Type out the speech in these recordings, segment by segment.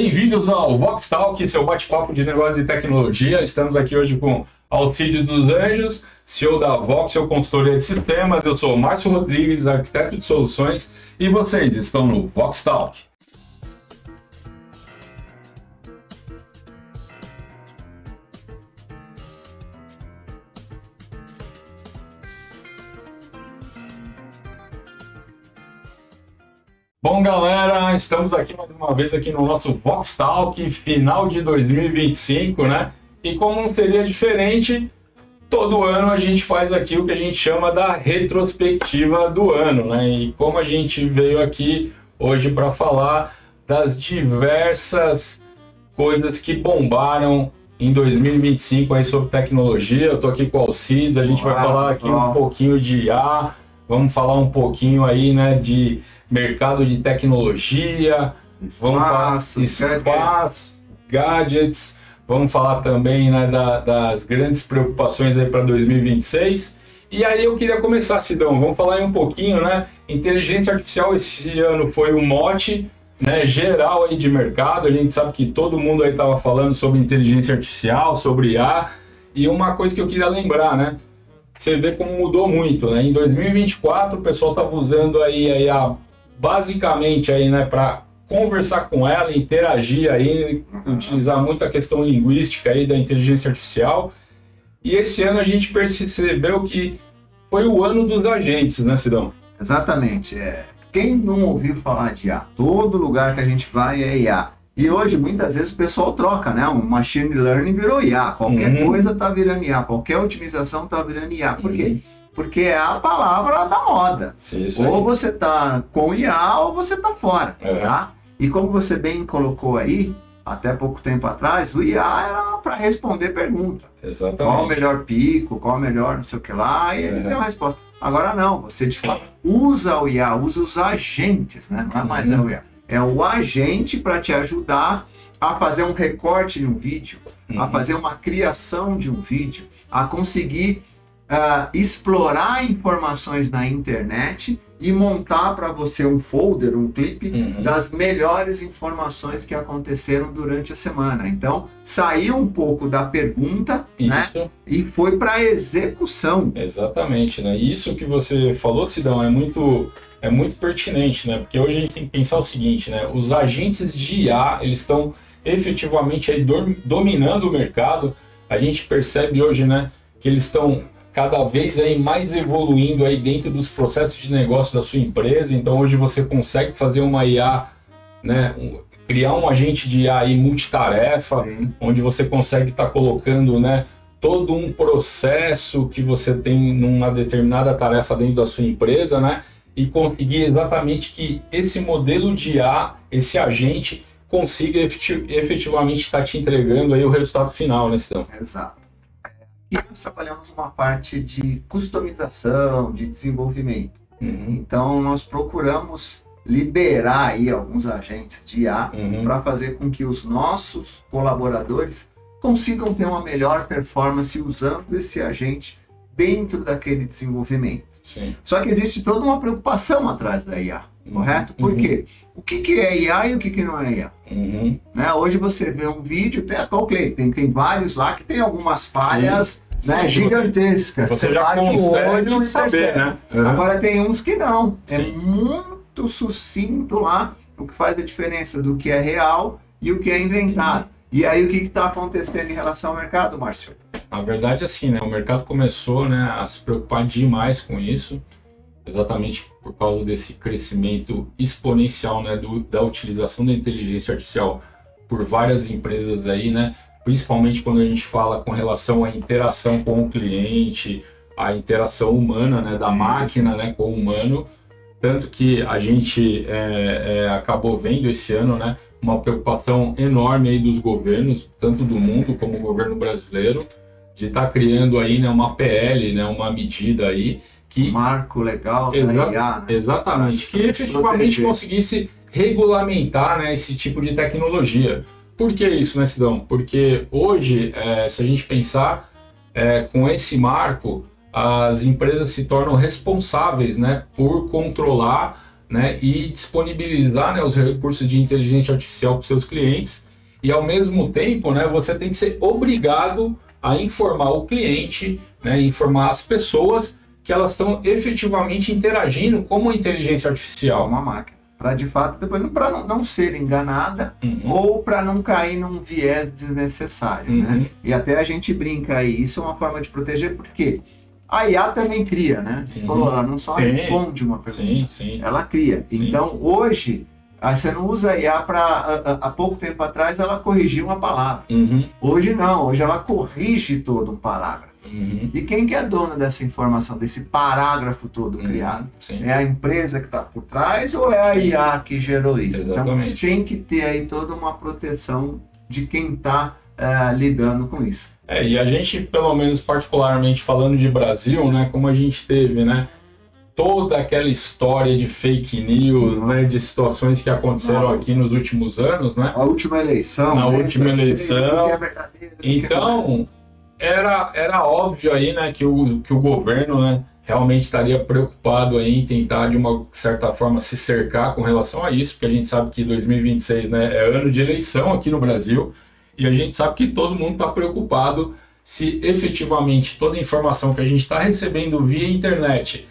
Bem-vindos ao Vox Talk, seu bate-papo de negócio e tecnologia. Estamos aqui hoje com Alcídio dos Anjos, CEO da Voxel Consultoria de Sistemas. Eu sou Márcio Rodrigues, arquiteto de soluções, e vocês estão no Vox Talk. Bom, galera, estamos aqui mais uma vez aqui no nosso Vox Talk, final de 2025, né? E como não seria diferente, todo ano a gente faz aqui o que a gente chama da retrospectiva do ano, né? E como a gente veio aqui hoje para falar das diversas coisas que bombaram em 2025 aí sobre tecnologia, eu tô aqui com o Alcides, a gente vai falar aqui um pouquinho de IA, vamos falar um pouquinho aí, né, de mercado de tecnologia, vamos falar espaço, gadgets, vamos falar também, né, das grandes preocupações aí para 2026. E aí eu queria começar, Sidão, vamos falar aí um pouquinho, né, inteligência artificial esse ano foi um mote, né, geral aí de mercado. A gente sabe que todo mundo aí estava falando sobre inteligência artificial, sobre IA, e uma coisa que eu queria lembrar, né, você vê como mudou muito, né, em 2024 o pessoal estava usando aí a IA basicamente aí, né, para conversar com ela, interagir aí, utilizar muito a questão linguística aí da inteligência artificial. E esse ano a gente percebeu que foi o ano dos agentes, né, Sidão? Exatamente. Quem não ouviu falar de IA? Todo lugar que a gente vai é IA. E hoje, muitas vezes, o pessoal troca, né? O machine learning virou IA. Qualquer coisa está virando IA. Qualquer otimização está virando IA. Por quê? Porque é a palavra da moda. Sim, ou você está com IA ou você está fora. Tá? E como você bem colocou aí, até pouco tempo atrás, o IA era para responder pergunta. Exatamente. Qual o melhor pico, qual o melhor não sei o que lá, e ele tem uma resposta. Agora não, você de fato usa o IA, usa os agentes, né? Não é mais o IA. É o agente para te ajudar a fazer um recorte de um vídeo, a fazer uma criação de um vídeo, a conseguir explorar informações na internet e montar para você um folder, um clipe das melhores informações que aconteceram durante a semana. Então, saiu um pouco da pergunta, né, e foi para a execução. Exatamente, né? Isso que você falou, Sidão, é muito pertinente, né? Porque hoje a gente tem que pensar o seguinte, né? Os agentes de IA, eles estão efetivamente aí dominando o mercado. A gente percebe hoje, né, que eles estão cada vez aí mais evoluindo aí dentro dos processos de negócio da sua empresa. Então hoje você consegue fazer uma IA, né, criar um agente de IA aí multitarefa, onde você consegue estar colocando, né, todo um processo que você tem numa determinada tarefa dentro da sua empresa, né, e conseguir exatamente que esse modelo de IA, esse agente, consiga efetivamente estar te entregando aí o resultado final, né, Sidão? Exato. E nós trabalhamos uma parte de customização, de desenvolvimento. Então, nós procuramos liberar aí alguns agentes de IA para fazer com que os nossos colaboradores consigam ter uma melhor performance usando esse agente dentro daquele desenvolvimento. Sim. Só que existe toda uma preocupação atrás da IA, correto? Por quê? O que é IA e o que não é IA? Né? Hoje você vê um vídeo, tem vários lá que tem algumas falhas, né, gigantescas. Você já consegue saber, né? Agora tem uns que não. É muito sucinto lá o que faz a diferença do que é real e o que é inventado. E aí o que está acontecendo em relação ao mercado, Márcio? Na verdade, assim, né, o mercado começou, né, a se preocupar demais com isso, exatamente por causa desse crescimento exponencial, né, da utilização da inteligência artificial por várias empresas aí, né, principalmente quando a gente fala com relação à interação com o cliente, a interação humana, né, da máquina, né, com o humano, tanto que a gente acabou vendo esse ano, né, uma preocupação enorme aí dos governos, tanto do mundo como o governo brasileiro, de estar criando aí, né, uma PL, né, uma medida aí que marco legal da IA, né? Exatamente, que efetivamente conseguisse regulamentar, né, esse tipo de tecnologia. Por que isso, né, Sidão? Porque hoje, se a gente pensar com esse marco, as empresas se tornam responsáveis, né, por controlar né, e disponibilizar, né, os recursos de inteligência artificial para os seus clientes, e ao mesmo tempo, né, você tem que ser obrigado a informar o cliente, né, informar as pessoas que elas estão efetivamente interagindo com uma inteligência artificial. Uma máquina. Para de fato, depois para não ser enganada ou para não cair num viés desnecessário. Né? E até a gente brinca aí, isso é uma forma de proteger, porque a IA também cria, né? A gente falou, ela não só responde uma pergunta, ela cria. Então, hoje, você não usa a IA para, há pouco tempo atrás, ela corrigiu uma palavra. Hoje não, hoje ela corrige todo um parágrafo. E quem que é dono dessa informação, desse parágrafo todo criado? É a empresa que está por trás ou é a IA que gerou isso? Exatamente. Então tem que ter aí toda uma proteção de quem está lidando com isso. E a gente, pelo menos particularmente falando de Brasil, né, como a gente teve, né, toda aquela história de fake news, né, de situações que aconteceram aqui nos últimos anos, né? A última eleição. Na última eleição. Que é verdadeiro, Então, era óbvio aí, né, que o governo, né, realmente estaria preocupado aí em tentar, de uma certa forma, se cercar com relação a isso, porque a gente sabe que 2026, né, é ano de eleição aqui no Brasil, e a gente sabe que todo mundo está preocupado se efetivamente toda a informação que a gente está recebendo via internet,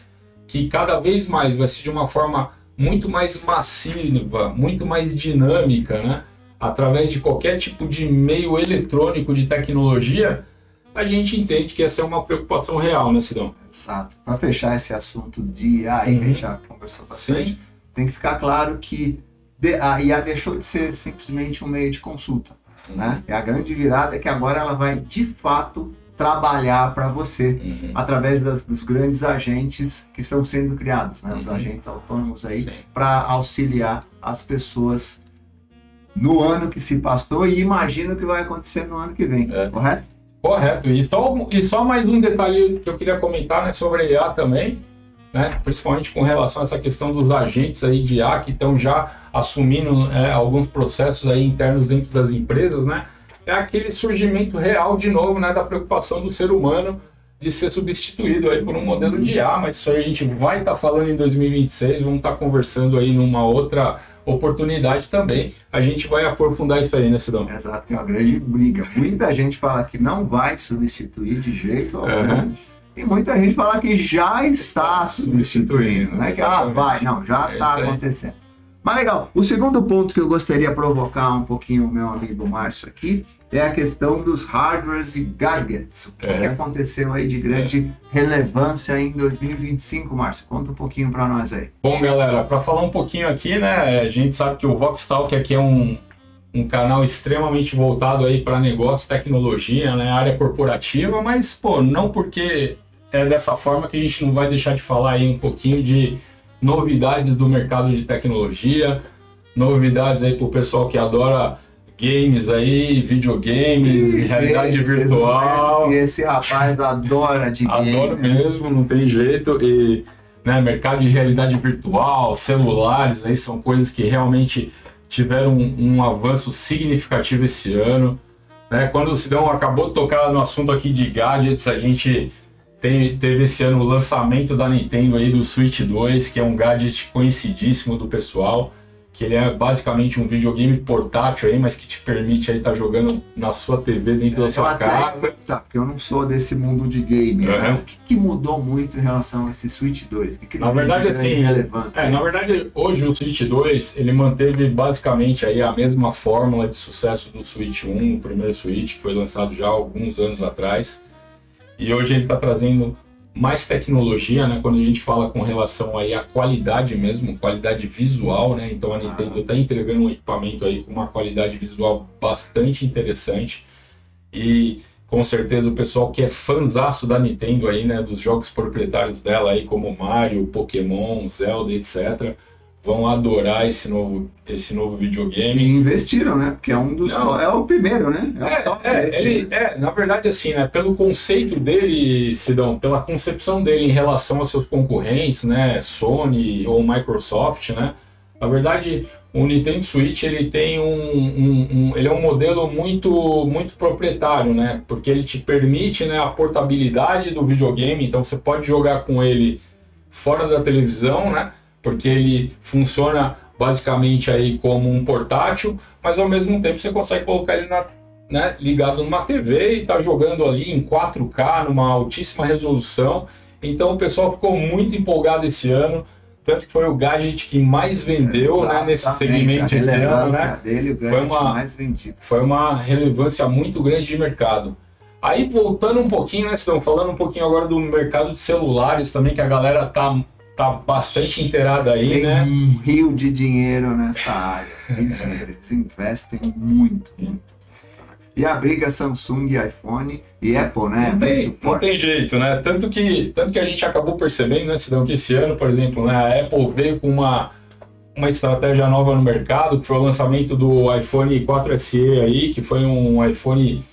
que cada vez mais vai ser de uma forma muito mais massiva, muito mais dinâmica, né, através de qualquer tipo de meio eletrônico de tecnologia, a gente entende que essa é uma preocupação real, né, Sidão? Exato. Para fechar esse assunto de IA, que a gente já conversou bastante, tem que ficar claro que a IA deixou de ser simplesmente um meio de consulta. Né? E a grande virada é que agora ela vai, de fato, trabalhar para você, através dos grandes agentes que estão sendo criados, né? Os agentes autônomos aí, para auxiliar as pessoas no ano que se passou e imagina o que vai acontecer no ano que vem, correto? Correto. E só mais um detalhe que eu queria comentar, né, sobre a IA também, né, principalmente com relação a essa questão dos agentes aí de IA que estão já assumindo alguns processos aí internos dentro das empresas, né, é aquele surgimento real de novo, né, da preocupação do ser humano de ser substituído aí por um modelo de IA, mas isso aí a gente vai estar falando em 2026, vamos estar conversando aí numa outra oportunidade também, a gente vai aprofundar isso aí, né, Sidão? Exato, que é uma grande briga. Muita gente fala que não vai substituir de jeito algum, e muita gente fala que já está substituindo, né? Que vai, não, já está acontecendo. Mas legal, o segundo ponto que eu gostaria de provocar um pouquinho o meu amigo Márcio aqui, é a questão dos hardwares e gadgets. O que aconteceu aí de grande relevância em 2025, Márcio? Conta um pouquinho para nós aí. Bom, galera, para falar um pouquinho aqui, né, a gente sabe que o Voxtalk aqui é um canal extremamente voltado aí para negócios, tecnologia, né, área corporativa, mas, pô, não porque é dessa forma que a gente não vai deixar de falar aí um pouquinho de novidades do mercado de tecnologia, novidades aí para o pessoal que adora games aí, videogames, realidade virtual. Esse rapaz adora de games. Adoro mesmo, não tem jeito. E, né, mercado de realidade virtual, celulares, aí são coisas que realmente tiveram um avanço significativo esse ano. Né? Quando o Sidão acabou de tocar no assunto aqui de gadgets, a gente teve esse ano o lançamento da Nintendo aí do Switch 2, que é um gadget conhecidíssimo do pessoal, que ele é basicamente um videogame portátil aí, mas que te permite aí estar jogando na sua TV dentro da sua casa. Porque eu não sou desse mundo de game. Né? O que mudou muito em relação a esse Switch 2? Na verdade, assim, na verdade, hoje o Switch 2, ele manteve basicamente aí a mesma fórmula de sucesso do Switch 1, o primeiro Switch, que foi lançado já há alguns anos atrás. E hoje ele está trazendo mais tecnologia, né? Quando a gente fala com relação aí à qualidade mesmo, qualidade visual, né? Então a Nintendo está entregando um equipamento aí com uma qualidade visual bastante interessante. E com certeza o pessoal que é fãzaço da Nintendo aí, né? Dos jogos proprietários dela aí, como Mario, Pokémon, Zelda, etc., vão adorar esse novo videogame. E investiram, né? Porque é um dos... é o primeiro, né? Na verdade, assim, né? Pelo conceito dele, Sidão, pela concepção dele em relação aos seus concorrentes, né? Sony ou Microsoft, né? Na verdade, o Nintendo Switch, ele tem ele é um modelo muito proprietário, né? Porque ele te permite, né, a portabilidade do videogame, então você pode jogar com ele fora da televisão, né? porque ele funciona basicamente aí como um portátil, mas ao mesmo tempo você consegue colocar ele ligado numa TV e tá jogando ali em 4K, numa altíssima resolução. Então o pessoal ficou muito empolgado esse ano, tanto que foi o gadget que mais vendeu, né, nesse segmento esse ano, né? Dele, mais vendido. Foi uma relevância muito grande de mercado. Aí voltando um pouquinho, né, estão falando um pouquinho agora do mercado de celulares também, que a galera tá bastante inteirada aí, Tem né? um rio de dinheiro nessa área. Eles investem muito. E a briga Samsung, iPhone e Apple, né? Não tem jeito, né? Tanto que a gente acabou percebendo, né, Sidão, que esse ano, por exemplo, né, a Apple veio com uma estratégia nova no mercado, que foi o lançamento do iPhone 4SE aí, que foi um iPhone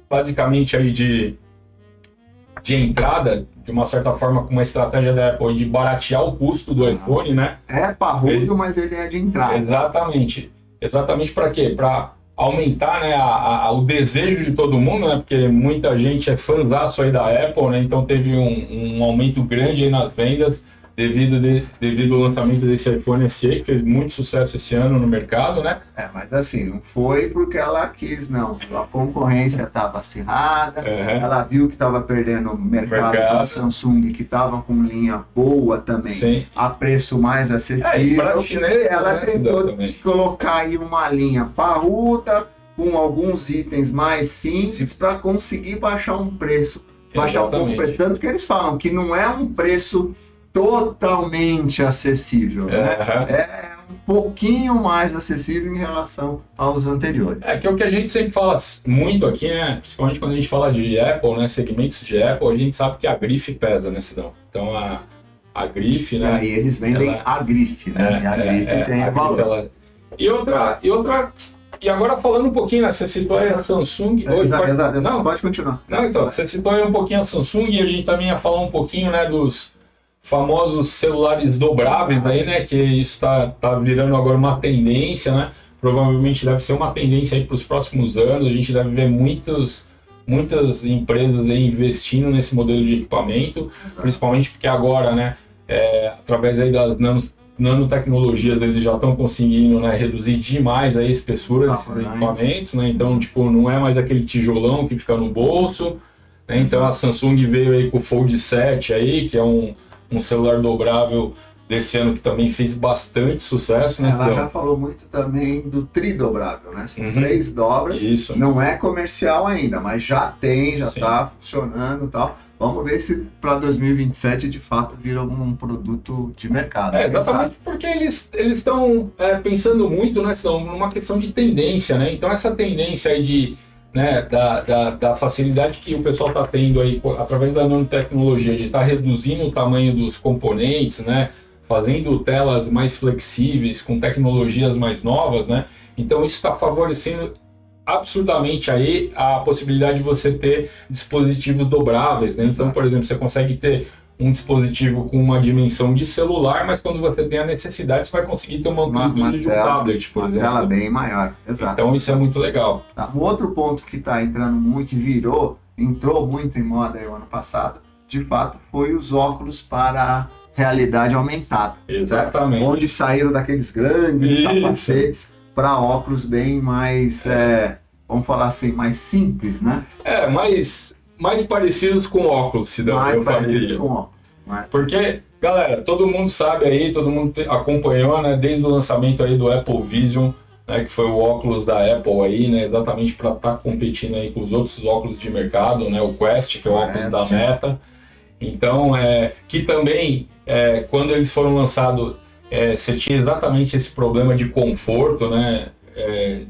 basicamente aí de entrada, de uma certa forma, com uma estratégia da Apple de baratear o custo do iPhone, né? É parrudo, mas ele é de entrada. Exatamente. Exatamente para quê? Para aumentar, né, o desejo de todo mundo, né? Porque muita gente é fãzaço aí da Apple, né? Então teve um aumento grande aí nas vendas devido ao lançamento desse iPhone SE, que fez muito sucesso esse ano no mercado, né? Mas assim, não foi porque ela quis, não. A concorrência estava acirrada, ela viu que estava perdendo o mercado da Samsung, que estava com linha boa também, sim, a preço mais acessível. Ela tentou colocar aí uma linha parruda, com alguns itens mais simples, para conseguir baixar um preço. Baixar um pouco o preço. Tanto que eles falam que não é um preço totalmente acessível, né? É um pouquinho mais acessível em relação aos anteriores. Que é o que a gente sempre fala muito aqui, né? Principalmente quando a gente fala de Apple, né? Segmentos de Apple, a gente sabe que a grife pesa, né, Sidão? Então a grife, né? E aí eles vendem a grife, né? A grife tem a valor. E agora falando um pouquinho, né? Você citou aí a Samsung. Pode continuar. Não, então, você citou aí um pouquinho a Samsung e a gente também ia falar um pouquinho, né, dos famosos celulares dobráveis aí, né, que isso tá virando agora uma tendência, né, provavelmente deve ser uma tendência aí para os próximos anos, a gente deve ver muitas empresas aí investindo nesse modelo de equipamento, principalmente porque agora, né, através aí das nanotecnologias, eles já estão conseguindo, né, reduzir demais a espessura desses equipamentos, né, então, tipo, não é mais aquele tijolão que fica no bolso, né, então a Samsung veio aí com o Fold 7 aí, que é um celular dobrável desse ano que também fez bastante sucesso, né? Ela já falou muito também do tridobrável, né? São 3 dobras. Isso. Não é comercial ainda, mas já está funcionando e tal. Vamos ver se para 2027 de fato vira um produto de mercado. Exatamente, porque eles estão pensando muito, né? Estão numa questão de tendência, né? Então essa tendência aí da facilidade que o pessoal está tendo aí através da nanotecnologia de estar reduzindo o tamanho dos componentes, né, fazendo telas mais flexíveis com tecnologias mais novas, né, então isso está favorecendo absurdamente aí a possibilidade de você ter dispositivos dobráveis, né? Então, por exemplo, você consegue ter um dispositivo com uma dimensão de celular, mas quando você tem a necessidade, você vai conseguir ter uma amplitude de um tablet, por exemplo. Uma tela bem maior, exato. Então isso é muito legal. Um outro ponto que está entrando muito e entrou muito em moda aí o ano passado, de fato, foi os óculos para realidade aumentada. Exatamente. Certo? Onde saíram daqueles grandes capacetes para óculos bem mais, vamos falar assim, mais simples, né? Mais parecidos com óculos, Sidão. Mais parecidos com óculos. Porque, galera, todo mundo sabe aí, todo mundo acompanhou, né, desde o lançamento aí do Apple Vision, né, que foi o óculos da Apple aí, né, exatamente para estar competindo aí com os outros óculos de mercado, né, o Quest, que é o óculos da Meta. Então, que também, quando eles foram lançados, você tinha exatamente esse problema de conforto, né,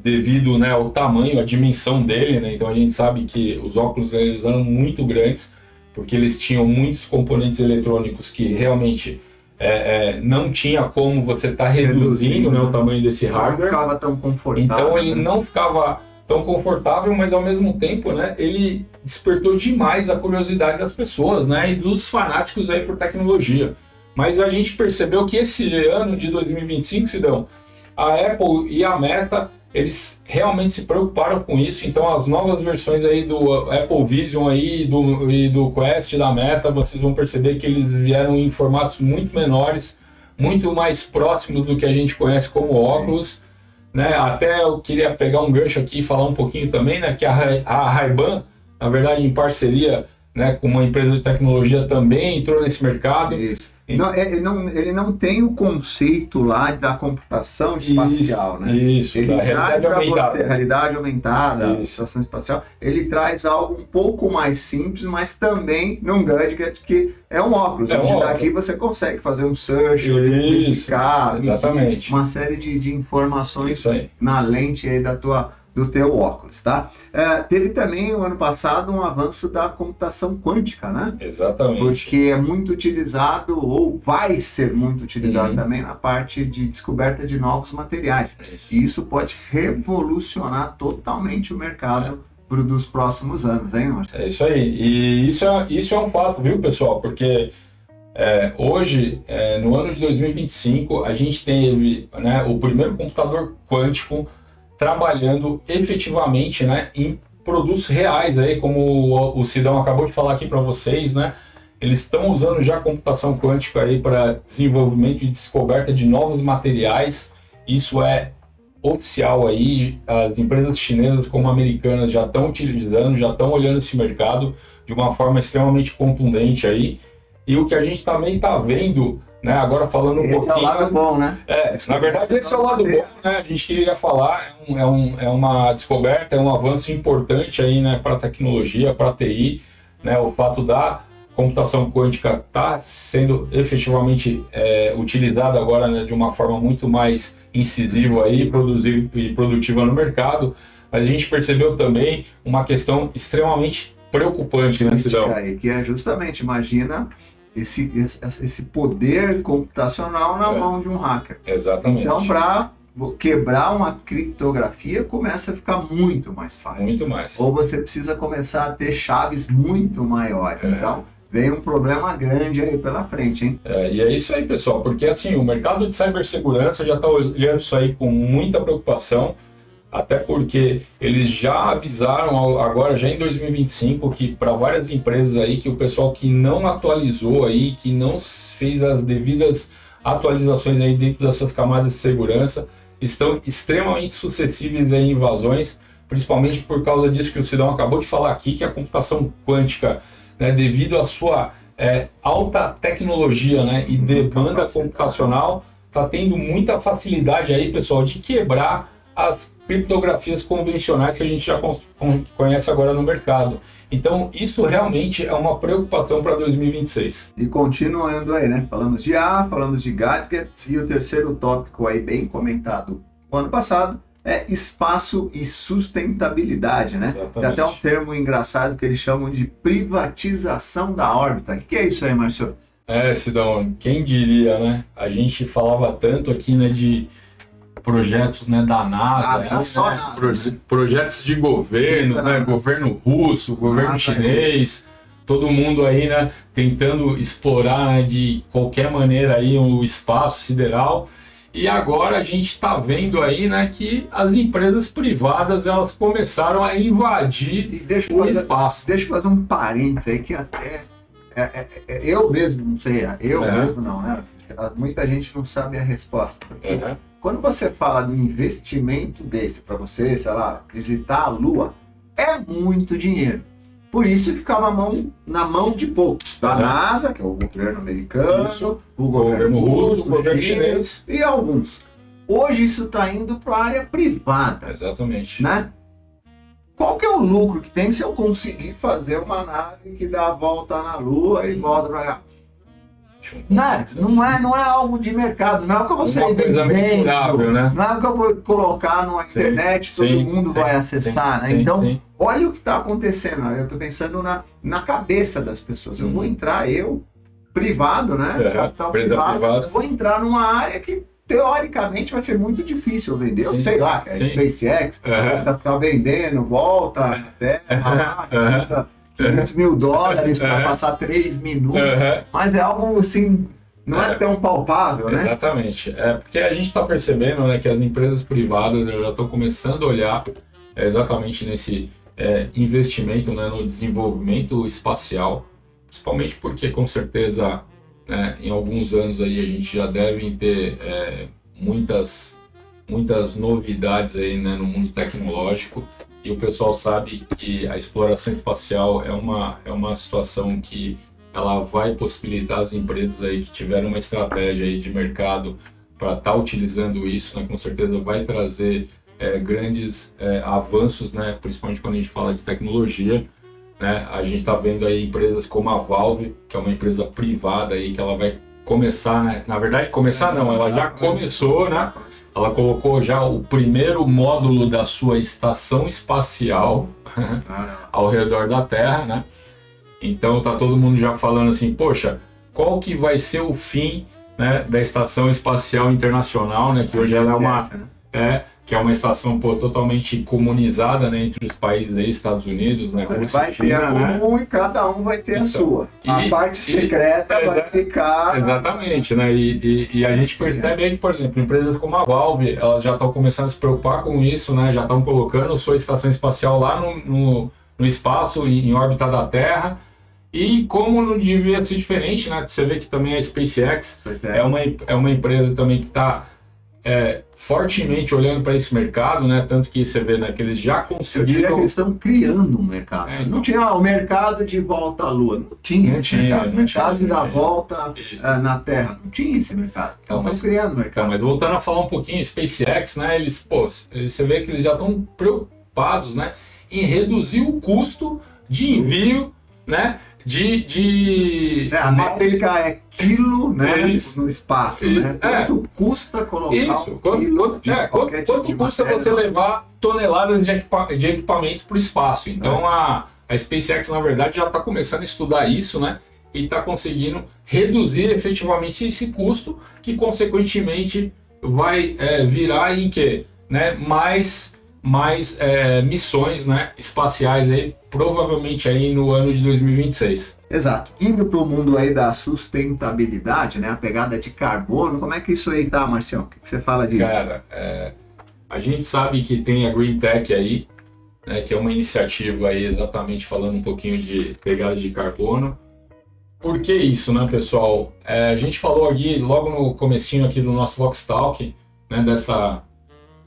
devido, né, ao tamanho, à dimensão dele, né? Então a gente sabe que os óculos eles eram muito grandes, porque eles tinham muitos componentes eletrônicos que realmente não tinha como você estar reduzindo, né, o tamanho desse hardware. Não ficava tão confortável. Então ele não ficava tão confortável, mas ao mesmo tempo, né, ele despertou demais a curiosidade das pessoas, né, e dos fanáticos aí por tecnologia. Mas a gente percebeu que esse ano de 2025, Sidão, a Apple e a Meta, eles realmente se preocuparam com isso, então as novas versões aí do Apple Vision aí, e do Quest da Meta, vocês vão perceber que eles vieram em formatos muito menores, muito mais próximos do que a gente conhece como óculos, né? Até eu queria pegar um gancho aqui e falar um pouquinho também, né, que a Ray-Ban, na verdade, em parceria, né, com uma empresa de tecnologia também entrou nesse mercado. Isso. Não, ele não tem o conceito lá da computação espacial, né? Isso, ele da traz para você realidade aumentada, isso. computação espacial. Ele traz algo um pouco mais simples, mas também num gadget que é um óculos. Onde daqui você consegue fazer um search, verificar, exatamente, uma série de informações na lente aí do teu óculos, tá? Teve também, o ano passado, um avanço da computação quântica, né? Exatamente. Porque é muito utilizado, ou vai ser muito utilizado também na parte de descoberta de novos materiais. Isso. E isso pode revolucionar totalmente o mercado dos próximos anos, hein, Marcelo? É isso aí. E isso é um fato, viu, pessoal? Porque hoje, no ano de 2025, a gente teve, né, o primeiro computador quântico trabalhando efetivamente, né, em produtos reais, aí, como o Sidão acabou de falar aqui para vocês, né, eles estão usando já a computação quântica aí para desenvolvimento e descoberta de novos materiais. Isso é oficial aí, as empresas chinesas como americanas já estão utilizando, já estão olhando esse mercado de uma forma extremamente contundente aí. E o que a gente também está vendo, né, agora falando um pouquinho... é o lado bom, né? Na verdade, esse é o lado bom, né? A gente queria falar, é uma descoberta, é um avanço importante aí, né, para a tecnologia, para a TI, né, o fato da computação quântica está sendo efetivamente utilizada agora, né, de uma forma muito mais incisiva aí, e produtiva no mercado, mas a gente percebeu também uma questão extremamente preocupante, né, Sidão? Que é justamente, imagina esse poder computacional na mão de um hacker. Exatamente. Então, para quebrar uma criptografia, começa a ficar muito mais fácil. Muito mais. Ou você precisa começar a ter chaves muito maiores. Então, vem um problema grande aí pela frente, hein? E é isso aí, pessoal, porque assim, o mercado de cibersegurança já está olhando isso aí com muita preocupação, até porque eles já avisaram agora, já em 2025, que para várias empresas aí, que o pessoal que não atualizou aí, que não fez as devidas atualizações aí dentro das suas camadas de segurança, estão extremamente suscetíveis a invasões, principalmente por causa disso que o Sidão acabou de falar aqui, que a computação quântica, né, devido à sua alta tecnologia, né, e demanda computacional, está tendo muita facilidade aí, pessoal, de quebrar as criptografias convencionais que a gente já conhece agora no mercado. Então, isso realmente é uma preocupação para 2026. E continuando aí, né? Falamos de falamos de gadgets, e o terceiro tópico aí bem comentado no ano passado é espaço e sustentabilidade, né? Exatamente. Tem até um termo engraçado que eles chamam de privatização da órbita. O que é isso aí, Marcelo? Sidão, quem diria, né? A gente falava tanto aqui, né, de projetos, né, da NASA, projetos de governo, né, governo russo, governo chinês, todo mundo aí, né, tentando explorar, né, de qualquer maneira aí o espaço sideral. E agora a gente está vendo aí, né, que as empresas privadas elas começaram a invadir o espaço. Deixa eu fazer um parênteses aí que até eu mesmo não sei, mesmo não, né? Muita gente não sabe a resposta. Porque quando você fala de um investimento desse para você, sei lá, visitar a Lua, é muito dinheiro. Por isso ficava na mão de poucos. Da NASA, que é o governo americano, o governo russo, o governo chinês e alguns. Hoje isso está indo para a área privada. Exatamente. Né? Qual que é o lucro que tem se eu conseguir fazer uma nave que dá a volta na Lua e volta para cá? Não é algo de mercado, não é o que eu vou sair vendendo, né? não é o que eu vou colocar na internet, todo mundo vai acessar, né? Então, olha o que está acontecendo. Eu estou pensando na cabeça das pessoas. Eu vou entrar, privado, né? Capital privado, vou entrar numa área que teoricamente vai ser muito difícil vender. Eu sei lá, SpaceX tá vendendo, volta à Terra, $500 mil para passar 3 minutos, mas é algo assim, não é tão palpável, né? Exatamente. Porque a gente está percebendo, né, que as empresas privadas já estão começando a olhar exatamente nesse investimento, né, no desenvolvimento espacial, principalmente porque, com certeza, né, em alguns anos aí a gente já deve ter muitas novidades aí, né, no mundo tecnológico, e o pessoal sabe que a exploração espacial é uma situação que ela vai possibilitar as empresas aí que tiveram uma estratégia aí de mercado para estar utilizando isso, né, com certeza vai trazer grandes avanços, né, principalmente quando a gente fala de tecnologia, né. A gente está vendo aí empresas como a Valve, que é uma empresa privada aí, que ela vai começar, né, na verdade começar não, ela já começou, né, ela colocou já o primeiro módulo da sua estação espacial ao redor da Terra, né. Então tá todo mundo já falando assim, poxa, qual que vai ser o fim, né, da Estação Espacial Internacional, né, que hoje ela que é uma estação totalmente comunizada, né, entre os países aí, Estados Unidos, né, Rússia, vai ter a comum, né, e cada um vai ter a sua. A parte secreta vai ficar... Exatamente, né, e a gente percebe aí que, por exemplo, empresas como a Valve, elas já estão começando a se preocupar com isso, né, já estão colocando sua estação espacial lá no espaço, em órbita da Terra. E como não devia ser diferente, né? Você vê que também a SpaceX é uma empresa também que está fortemente olhando para esse mercado, né? Tanto que você vê, né, que eles já conseguiram... Eu diria que eles estão criando um mercado. Então... Não tinha o mercado de volta à Lua, não tinha esse mercado. O mercado de dar volta na Terra, não tinha esse mercado. Então estão criando o mercado. Então, mas voltando a falar um pouquinho, SpaceX, né? Você vê que eles já estão preocupados, né, em reduzir o custo de envio, né? A América é quilo, né, no espaço, né? Quanto custa colocar quanto custa você levar toneladas de equipamento para o espaço? Então a SpaceX, na verdade, já está começando a estudar isso, né? E está conseguindo reduzir efetivamente esse custo, que consequentemente vai virar em quê? Né? Mais missões, né, espaciais aí, provavelmente aí no ano de 2026. Exato. Indo para o mundo aí da sustentabilidade, né, a pegada de carbono, como é que isso aí tá, Marcião? O que você fala disso? Cara, a gente sabe que tem a Green Tech aí, né, que é uma iniciativa aí exatamente falando um pouquinho de pegada de carbono. Por que isso, né, pessoal? A gente falou aqui, logo no comecinho aqui do nosso Vox Talk, né,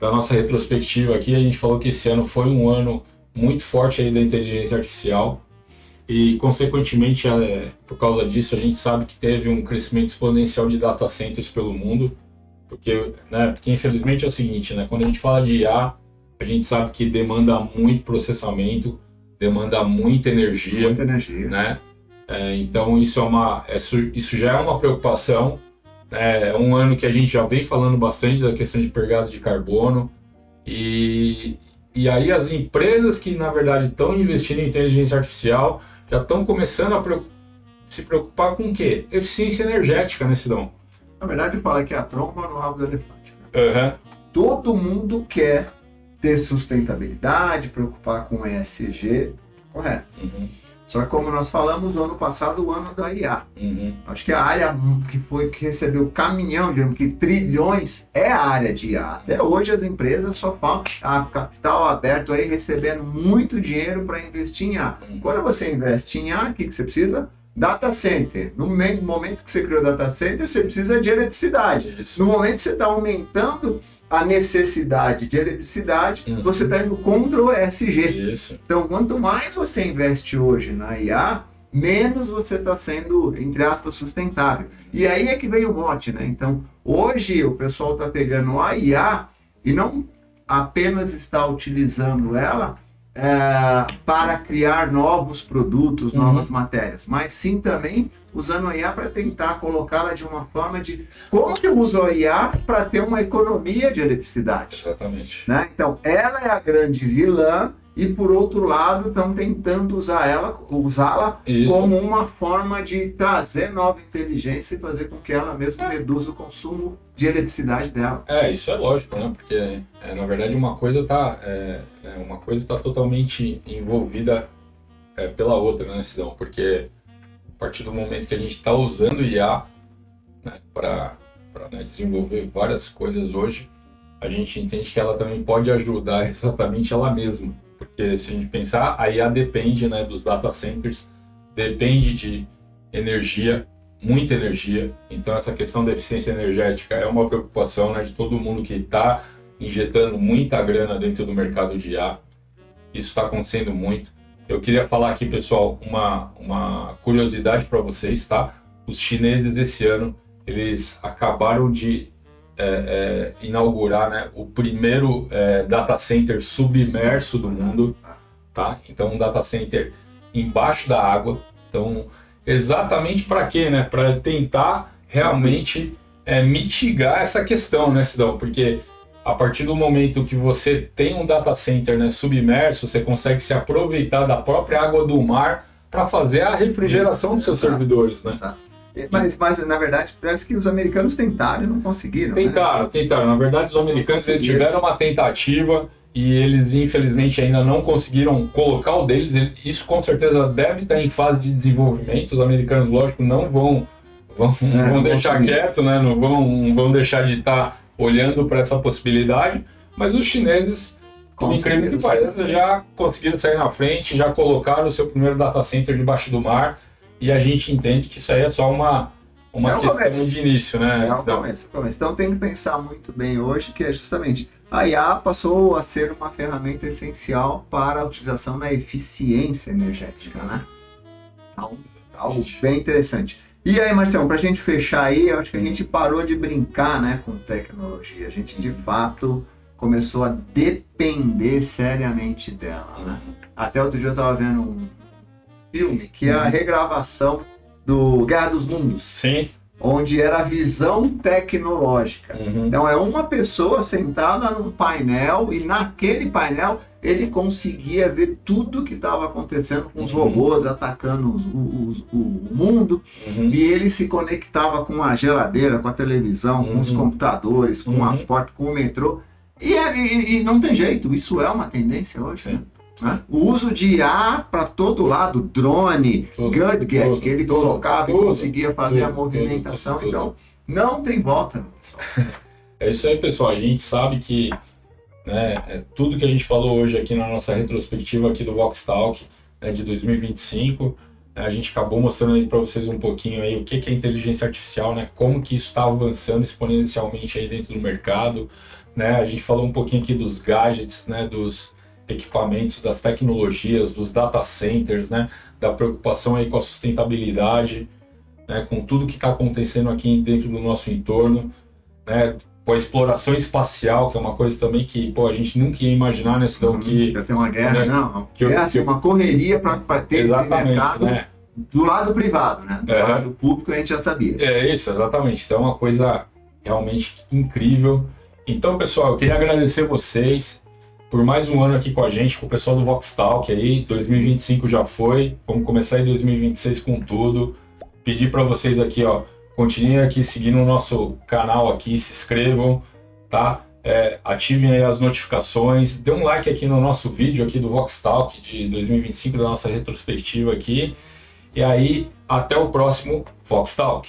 da nossa retrospectiva aqui, a gente falou que esse ano foi um ano muito forte aí da inteligência artificial e, consequentemente, por causa disso, a gente sabe que teve um crescimento exponencial de data centers pelo mundo, porque infelizmente é o seguinte, né, quando a gente fala de IA, a gente sabe que demanda muito processamento, demanda muita energia. Né? Então isso já é uma preocupação. É um ano que a gente já vem falando bastante da questão de pegada de carbono e aí as empresas que na verdade estão investindo em inteligência artificial já estão começando a se preocupar com o quê? Eficiência energética, né, Sidão? Na verdade fala que é a tromba no rabo do elefante. Né? Todo mundo quer ter sustentabilidade, preocupar com ESG, correto. Só que como nós falamos no ano passado, o ano da IA. Acho que a área que recebeu caminhão, digamos que trilhões, é a área de IA. Até hoje as empresas só falam capital aberto aí, recebendo muito dinheiro para investir em IA. Quando você investe em IA, o que você precisa? Data center. No momento que você criou data center, você precisa de eletricidade. Isso. No momento que você está aumentando a necessidade de eletricidade, você está indo contra o ESG. Isso. Então, quanto mais você investe hoje na IA, menos você está sendo, entre aspas, sustentável. E aí é que veio o mote, né? Então, hoje o pessoal está pegando a IA e não apenas está utilizando ela para criar novos produtos, novas matérias, mas sim também usando a IA para tentar colocá-la de uma forma de como que eu uso a IA para ter uma economia de eletricidade. Exatamente. Né? Então, ela é a grande vilã e, por outro lado, estão tentando usá-la como uma forma de trazer nova inteligência e fazer com que ela mesma reduza o consumo de eletricidade dela. Isso é lógico, né? Porque, na verdade, uma coisa está totalmente envolvida pela outra, né, Sidão? Porque a partir do momento que a gente está usando IA, né, para desenvolver várias coisas hoje, a gente entende que ela também pode ajudar exatamente ela mesma. Porque se a gente pensar, a IA depende, né, dos data centers, depende de energia, muita energia, então essa questão da eficiência energética é uma preocupação, né, de todo mundo que está injetando muita grana dentro do mercado de IA. Isso está acontecendo muito. Eu queria falar aqui, pessoal, uma curiosidade para vocês, tá? Os chineses esse ano, eles acabaram de inaugurar, né, o primeiro data center submerso do mundo, tá? Então, um data center embaixo da água. Então, exatamente para quê, né? Para tentar realmente mitigar essa questão, né, Sidão? Porque a partir do momento que você tem um data center, né, submerso, você consegue se aproveitar da própria água do mar para fazer a refrigeração dos seus servidores, né? Exato. Mas, na verdade, parece que os americanos tentaram e não conseguiram. Tentaram. Na verdade, os americanos eles tiveram uma tentativa e eles, infelizmente, ainda não conseguiram colocar o deles. Isso, com certeza, deve estar em fase de desenvolvimento. Os americanos, lógico, não vão deixar quieto, né? Não vão deixar de estar olhando para essa possibilidade. Mas os chineses, por incrível que pareça, já conseguiram sair na frente, já colocaram o seu primeiro data center debaixo do mar. E a gente entende que isso aí é só uma questão de início, né? Começo. Então tem que pensar muito bem hoje que é justamente a IA passou a ser uma ferramenta essencial para a utilização da eficiência energética, né? Algo bem interessante. E aí, Marcelo, para a gente fechar aí, eu acho que a gente parou de brincar, né, com tecnologia. A gente, de fato, começou a depender seriamente dela, né? Até outro dia eu estava vendo um filme, que é a regravação do Guerra dos Mundos. Sim. Onde era a visão tecnológica. Então é uma pessoa sentada num painel e naquele painel ele conseguia ver tudo que estava acontecendo com os robôs atacando o mundo e ele se conectava com a geladeira, com a televisão, com os computadores, com as portas, com o metrô. E não tem jeito, isso é uma tendência hoje, né? O uso de IA para todo lado, drone, gadget que ele colocava e conseguia fazer a movimentação. Então, não tem volta. É isso aí, pessoal. A gente sabe que, né, tudo que a gente falou hoje aqui na nossa retrospectiva aqui do Voxtalk, né, de 2025, a gente acabou mostrando aí para vocês um pouquinho aí o que é inteligência artificial, né, como que isso está avançando exponencialmente aí dentro do mercado, né? A gente falou um pouquinho aqui dos gadgets, né, dos equipamentos, das tecnologias, dos data centers, né, da preocupação aí com a sustentabilidade, né, com tudo que está acontecendo aqui dentro do nosso entorno, né, com a exploração espacial, que é uma coisa também que a gente nunca ia imaginar, né, Sidão, que ia ter uma guerra, né, uma correria para ter esse mercado, né, do lado privado, né, do lado público a gente já sabia. É isso, exatamente. Então é uma coisa realmente incrível. Então, pessoal, eu queria agradecer vocês por mais um ano aqui com a gente, com o pessoal do Voxtalk aí. 2025 já foi, vamos começar em 2026 com tudo. Pedir para vocês aqui, ó, continuem aqui seguindo o nosso canal aqui, se inscrevam, tá? Ativem aí as notificações, dê um like aqui no nosso vídeo aqui do Voxtalk de 2025, da nossa retrospectiva aqui. E aí, até o próximo Voxtalk.